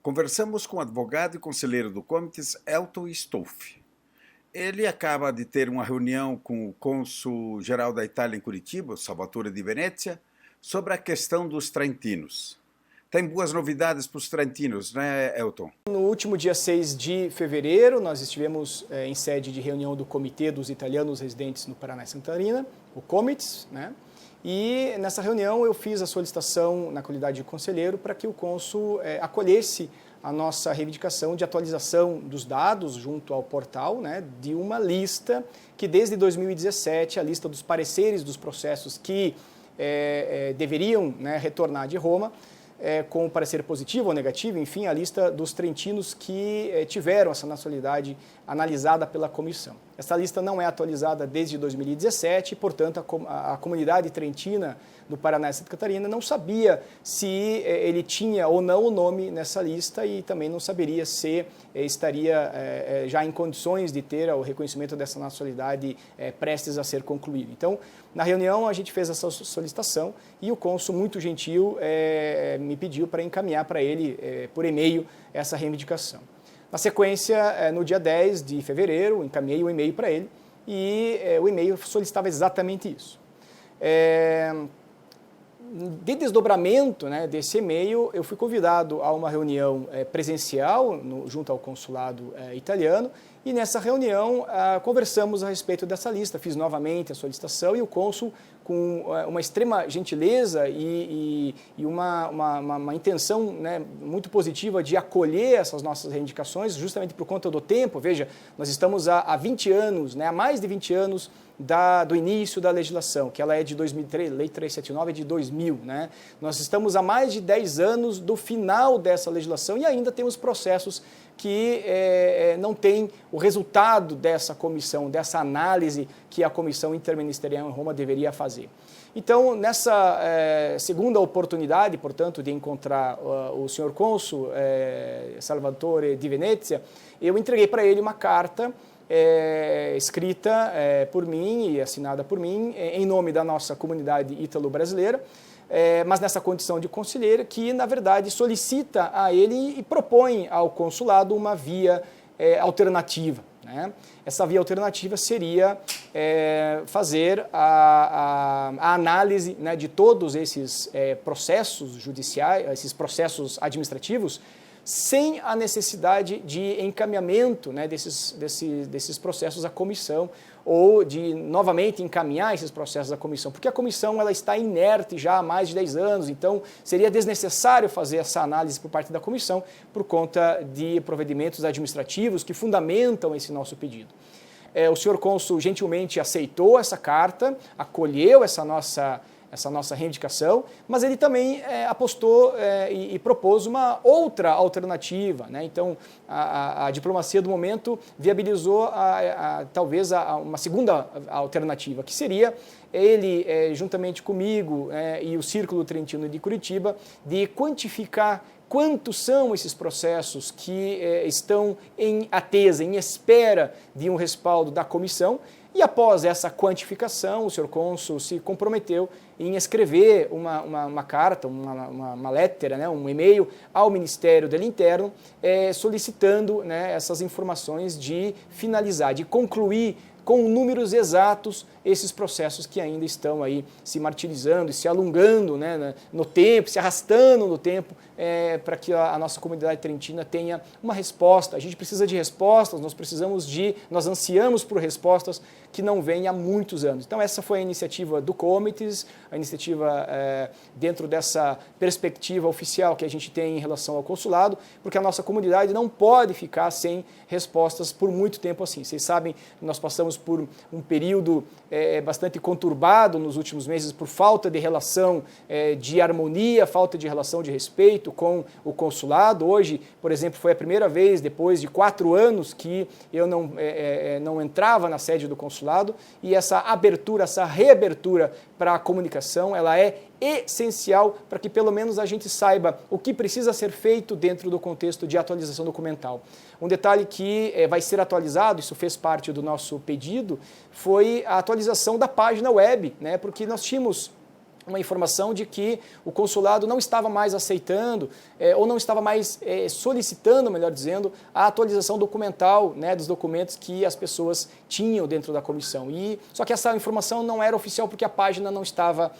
Conversamos com o advogado e conselheiro do Comites, Elton Stolfi. Ele acaba de ter uma reunião com o cônsul-geral da Itália em Curitiba, Salvatore di Venezia, sobre a questão dos trentinos. Tem boas novidades para os trentinos, né, Elton? No último dia 6 de fevereiro, nós estivemos em sede de reunião do Comitê dos Italianos Residentes no Paraná e Santa Catarina, o Comites, né? E nessa reunião eu fiz a solicitação na qualidade de conselheiro para que o cônsul acolhesse a nossa reivindicação de atualização dos dados junto ao portal, né, de uma lista que desde 2017, a lista dos pareceres dos processos que deveriam, né, retornar de Roma, com parecer positivo ou negativo, enfim, a lista dos trentinos que tiveram essa nacionalidade analisada pela comissão. Essa lista não é atualizada desde 2017, portanto, a comunidade trentina do Paraná e Santa Catarina não sabia se ele tinha ou não o nome nessa lista e também não saberia se estaria já em condições de ter o reconhecimento dessa nacionalidade prestes a ser concluído. Então, na reunião, a gente fez essa solicitação e o cônsul, muito gentil, me pediu para encaminhar para ele, por e-mail, essa reivindicação. Na sequência, no dia 10 de fevereiro, encaminhei o e-mail para ele e o e-mail solicitava exatamente isso. De desdobramento, né, desse e-mail, eu fui convidado a uma reunião presencial junto ao consulado italiano e nessa reunião conversamos a respeito dessa lista. Fiz novamente a solicitação e o cônsul, com uma extrema gentileza e uma intenção, né, muito positiva de acolher essas nossas reivindicações, justamente por conta do tempo. Veja, nós estamos há 20 anos, né, há mais de 20 anos do início da legislação, que ela é de 2003, Lei 379 é de 2000. Né? Nós estamos há mais de 10 anos do final dessa legislação e ainda temos processos que não têm o resultado dessa comissão, dessa análise que a Comissão Interministerial em Roma deveria fazer. Então, nessa segunda oportunidade, portanto, de encontrar o senhor cônsul Salvatore di Venezia, eu entreguei para ele uma carta escrita por mim e assinada por mim, em nome da nossa comunidade ítalo-brasileira, mas nessa condição de conselheiro, que, na verdade, solicita a ele e propõe ao consulado uma via alternativa. Né? Essa via alternativa seria fazer a análise, né, de todos esses processos judiciais, esses processos administrativos, sem a necessidade de encaminhamento, né, desses processos à comissão ou de novamente encaminhar esses processos à comissão, porque a comissão ela está inerte já há mais de 10 anos, então seria desnecessário fazer essa análise por parte da comissão por conta de procedimentos administrativos que fundamentam esse nosso pedido. O senhor cônsul gentilmente aceitou essa carta, acolheu essa nossa reivindicação, mas ele também apostou e propôs uma outra alternativa. Né? Então, a diplomacia do momento viabilizou talvez uma segunda alternativa, que seria ele, juntamente comigo e o Círculo Trentino de Curitiba, de quantificar quantos são esses processos que estão em atesa, em espera de um respaldo da comissão. E após essa quantificação, o senhor cônsul se comprometeu em escrever uma carta, uma lettera, né, um e-mail ao Ministério do Interno, solicitando, né, essas informações de finalizar, de concluir com números exatos esses processos que ainda estão aí se martirizando e se alongando, né, no tempo, se arrastando no tempo, para que a nossa comunidade trentina tenha uma resposta. A gente precisa de respostas, nós ansiamos por respostas que não vêm há muitos anos. Então essa foi a iniciativa do Comites, a iniciativa dentro dessa perspectiva oficial que a gente tem em relação ao consulado, porque a nossa comunidade não pode ficar sem respostas por muito tempo assim. Vocês sabem, nós passamos por um período bastante conturbado nos últimos meses por falta de relação de harmonia, falta de relação de respeito com o consulado. Hoje, por exemplo, foi a primeira vez, depois de 4 anos, que eu não entrava na sede do consulado, e essa abertura, essa reabertura para a comunicação, ela é essencial para que pelo menos a gente saiba o que precisa ser feito dentro do contexto de atualização documental. Um detalhe que vai ser atualizado, isso fez parte do nosso pedido, foi a atualização da página web, né, porque nós tínhamos uma informação de que o consulado não estava mais aceitando ou não estava mais solicitando, melhor dizendo, a atualização documental, né, dos documentos que as pessoas tinham dentro da comissão. Só que essa informação não era oficial porque a página não estava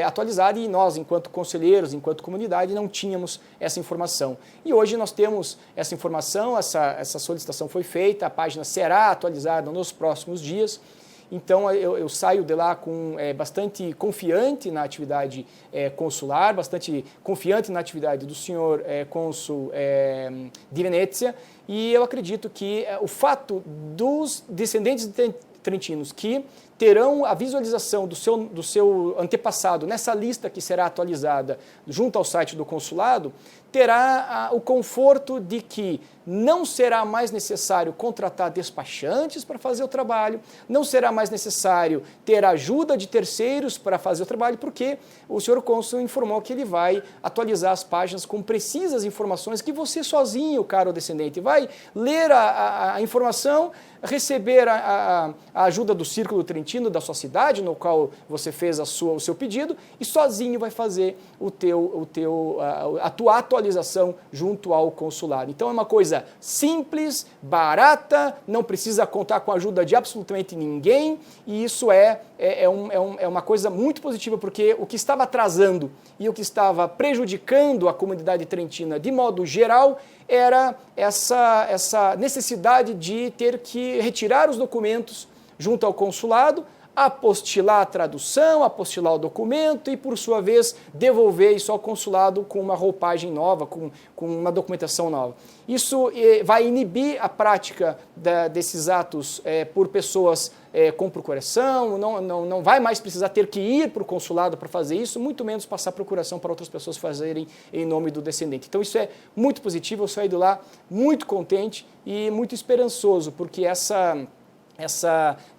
atualizada e nós, enquanto conselheiros, enquanto comunidade, não tínhamos essa informação. E hoje nós temos essa informação, essa solicitação foi feita, a página será atualizada nos próximos dias. Então, eu saio de lá bastante confiante na atividade consular, bastante confiante na atividade do senhor cônsul de Venezia, e eu acredito que o fato dos descendentes de trentinos que terão a visualização do seu antepassado nessa lista que será atualizada junto ao site do consulado, terá o conforto de que não será mais necessário contratar despachantes para fazer o trabalho, não será mais necessário ter ajuda de terceiros para fazer o trabalho, porque o senhor cônsul informou que ele vai atualizar as páginas com precisas informações que você sozinho, caro descendente, vai ler a informação, receber a ajuda do Círculo Trentino da sua cidade, no qual você fez o seu pedido, e sozinho vai fazer a tua atualização junto ao consulado. Então é uma coisa simples, barata, não precisa contar com a ajuda de absolutamente ninguém, e isso é uma coisa muito positiva, porque o que estava atrasando e o que estava prejudicando a comunidade trentina de modo geral era essa necessidade de ter que retirar os documentos junto ao consulado, apostilar a tradução, apostilar o documento e, por sua vez, devolver isso ao consulado com uma roupagem nova, com uma documentação nova. Isso vai inibir a prática desses atos por pessoas com procuração, não vai mais precisar ter que ir para o consulado para fazer isso, muito menos passar procuração para outras pessoas fazerem em nome do descendente. Então isso é muito positivo, eu saí de lá muito contente e muito esperançoso, porque essa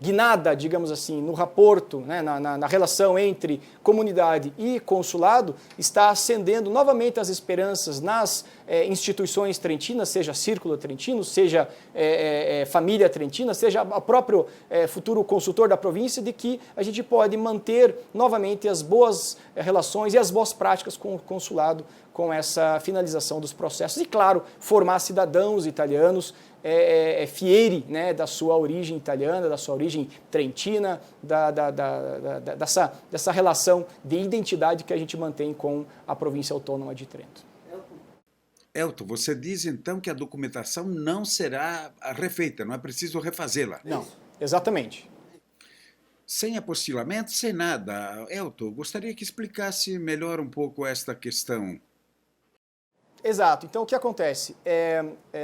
guinada, digamos assim, no raporto, né, na relação entre comunidade e consulado, está acendendo novamente as esperanças nas instituições trentinas, seja Círculo Trentino, seja Família Trentina, seja o próprio futuro consultor da província, de que a gente pode manter novamente as boas relações e as boas práticas com o consulado com essa finalização dos processos e, claro, formar cidadãos italianos fieri, né, da sua origem italiana, da sua origem trentina, dessa relação de identidade que a gente mantém com a província autônoma de Trento. Elton, você diz então que a documentação não será refeita, não é preciso refazê-la? Não, exatamente. Sem apostilamento, sem nada. Elton, gostaria que explicasse melhor um pouco esta questão. Exato. Então, o que acontece?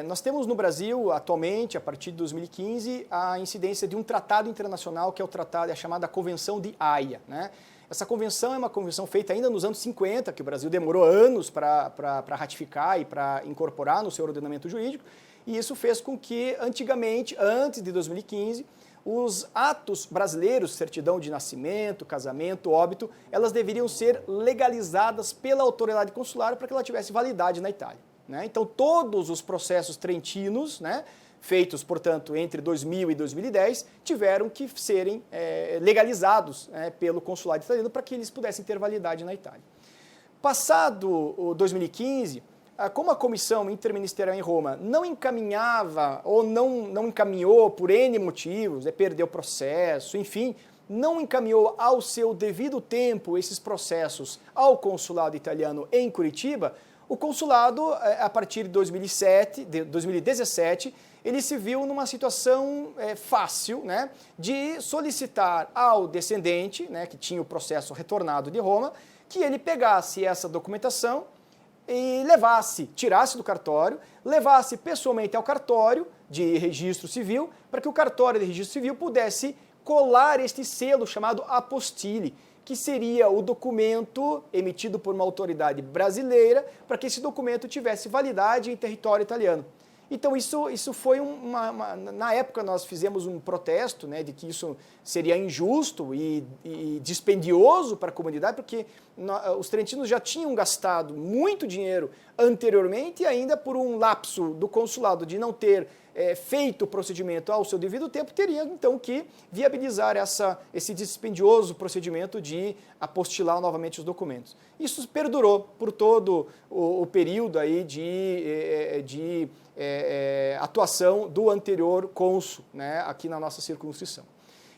Nós temos no Brasil, atualmente, a partir de 2015, a incidência de um tratado internacional, que é a chamada Convenção de Haia, né? Essa convenção é uma convenção feita ainda nos anos 50, que o Brasil demorou anos para ratificar e para incorporar no seu ordenamento jurídico, e isso fez com que, antigamente, antes de 2015, os atos brasileiros, certidão de nascimento, casamento, óbito, elas deveriam ser legalizadas pela autoridade consular para que ela tivesse validade na Itália, né? Então, todos os processos trentinos, né, feitos, portanto, entre 2000 e 2010, tiveram que serem legalizados pelo consulado italiano para que eles pudessem ter validade na Itália. Passado o 2015, como a comissão interministerial em Roma não encaminhava ou não encaminhou por N motivos, perdeu o processo, enfim, não encaminhou ao seu devido tempo esses processos ao consulado italiano em Curitiba, o consulado, a partir de 2017, ele se viu numa situação fácil, né, de solicitar ao descendente, né, que tinha o processo retornado de Roma, que ele pegasse essa documentação e tirasse do cartório, levasse pessoalmente ao cartório de registro civil, para que o cartório de registro civil pudesse colar este selo chamado apostille, que seria o documento emitido por uma autoridade brasileira para que esse documento tivesse validade em território italiano. Então isso foi na época nós fizemos um protesto, né, de que isso seria injusto e dispendioso para a comunidade, porque os trentinos já tinham gastado muito dinheiro anteriormente e ainda por um lapso do consulado de não ter feito o procedimento ao seu devido tempo, teria então que viabilizar esse dispendioso procedimento de apostilar novamente os documentos. Isso perdurou por todo o período aí de atuação do anterior cônsul, né, aqui na nossa circunscrição.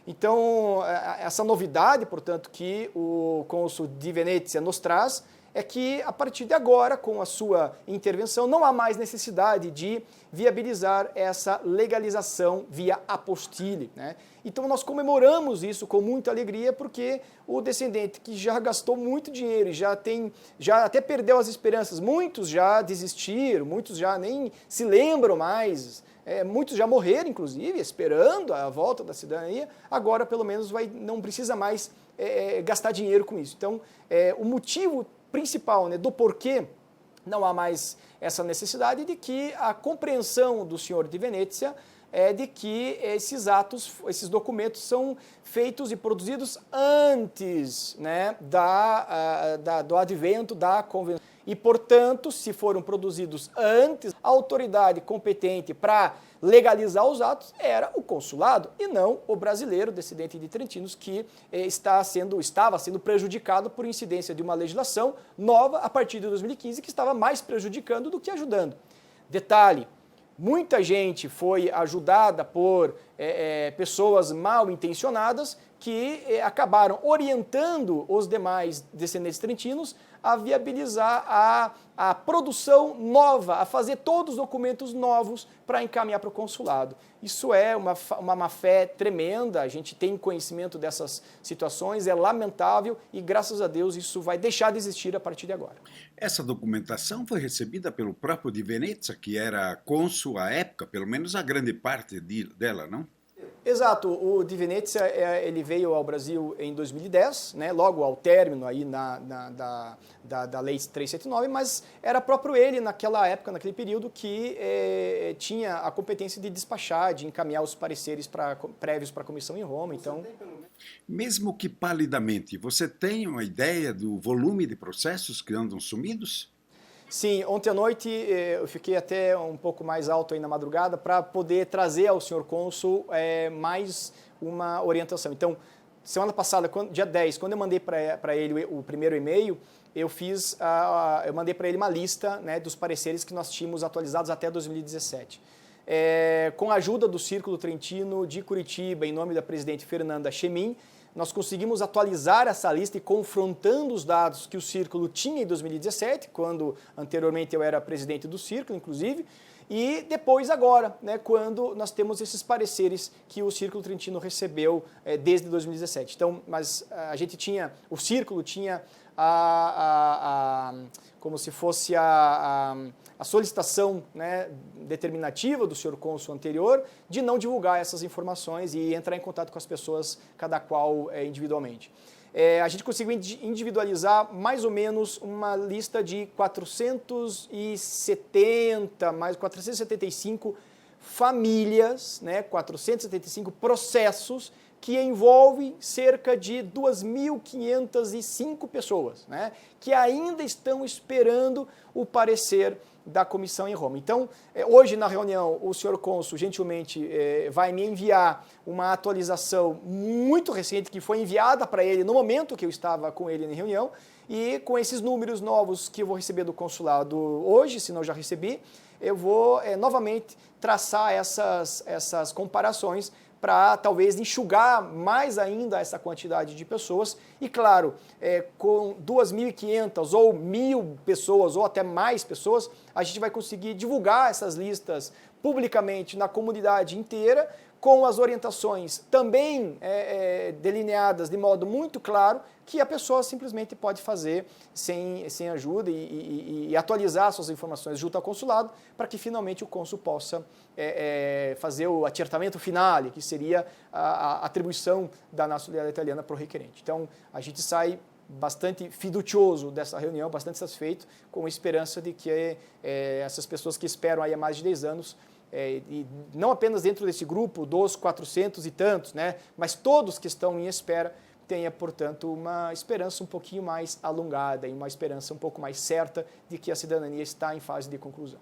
Então, essa novidade, portanto, que o cônsul de Venezia nos traz é que, a partir de agora, com a sua intervenção, não há mais necessidade de viabilizar essa legalização via apostille, né? Então, nós comemoramos isso com muita alegria, porque o descendente que já gastou muito dinheiro e já até perdeu as esperanças, muitos já desistiram, muitos já nem se lembram mais, muitos já morreram, inclusive, esperando a volta da cidadania, agora, pelo menos, não precisa mais gastar dinheiro com isso. Então, o motivo principal, né, do porquê não há mais essa necessidade de que a compreensão do senhor de Venezia é de que esses documentos são feitos e produzidos antes, né, do advento da convenção. E, portanto, se foram produzidos antes, a autoridade competente para legalizar os atos era o consulado e não o brasileiro descendente de trentinos, que estava sendo prejudicado por incidência de uma legislação nova a partir de 2015, que estava mais prejudicando do que ajudando. Detalhe: muita gente foi ajudada por pessoas mal intencionadas que acabaram orientando os demais descendentes trentinos a viabilizar a produção nova, a fazer todos os documentos novos para encaminhar para o consulado. Isso é uma má-fé tremenda, a gente tem conhecimento dessas situações, é lamentável e, graças a Deus, isso vai deixar de existir a partir de agora. Essa documentação foi recebida pelo próprio de Venezia, que era cônsul à época, pelo menos a grande parte dela, não? Exato, o de Venezia ele veio ao Brasil em 2010, né, logo ao término aí da Lei 379, mas era próprio ele naquela época, naquele período, que tinha a competência de despachar, de encaminhar os pareceres prévios para a comissão em Roma. Então, mesmo que palidamente, você tem uma ideia do volume de processos que andam sumidos? Sim, ontem à noite eu fiquei até um pouco mais alto aí na madrugada para poder trazer ao senhor cônsul mais uma orientação. Então, semana passada, dia 10, quando eu mandei para ele o primeiro e-mail, eu mandei para ele uma lista, né, dos pareceres que nós tínhamos atualizados até 2017. Com a ajuda do Círculo Trentino de Curitiba, em nome da presidente Fernanda Chemin, nós conseguimos atualizar essa lista e confrontando os dados que o Círculo tinha em 2017, quando anteriormente eu era presidente do Círculo, inclusive, e depois agora, né, quando nós temos esses pareceres que o Círculo Trentino recebeu desde 2017. Então, mas o Círculo tinha como se fosse a solicitação, né, determinativa do senhor cônsul anterior de não divulgar essas informações e entrar em contato com as pessoas, cada qual individualmente. A gente conseguiu individualizar mais ou menos uma lista de 475 famílias, né, 475 processos que envolvem cerca de 2.505 pessoas, né, que ainda estão esperando o parecer da comissão em Roma. Então, hoje na reunião, o senhor cônsul gentilmente vai me enviar uma atualização muito recente que foi enviada para ele no momento que eu estava com ele em reunião, e com esses números novos que eu vou receber do consulado hoje, se não já recebi, eu vou novamente traçar essas comparações para talvez enxugar mais ainda essa quantidade de pessoas e, claro, com 2.500 ou 1.000 pessoas ou até mais pessoas, a gente vai conseguir divulgar essas listas publicamente na comunidade inteira, com as orientações também delineadas de modo muito claro, que a pessoa simplesmente pode fazer sem ajuda e atualizar suas informações junto ao consulado, para que finalmente o cônsul possa fazer o acertamento final, que seria a atribuição da nacionalidade italiana para o requerente. Então, a gente sai bastante fiducioso dessa reunião, bastante satisfeito, com a esperança de que essas pessoas que esperam aí há mais de 10 anos, e não apenas dentro desse grupo dos 400 e tantos, né, mas todos que estão em espera, tenha, portanto, uma esperança um pouquinho mais alongada e uma esperança um pouco mais certa de que a cidadania está em fase de conclusão.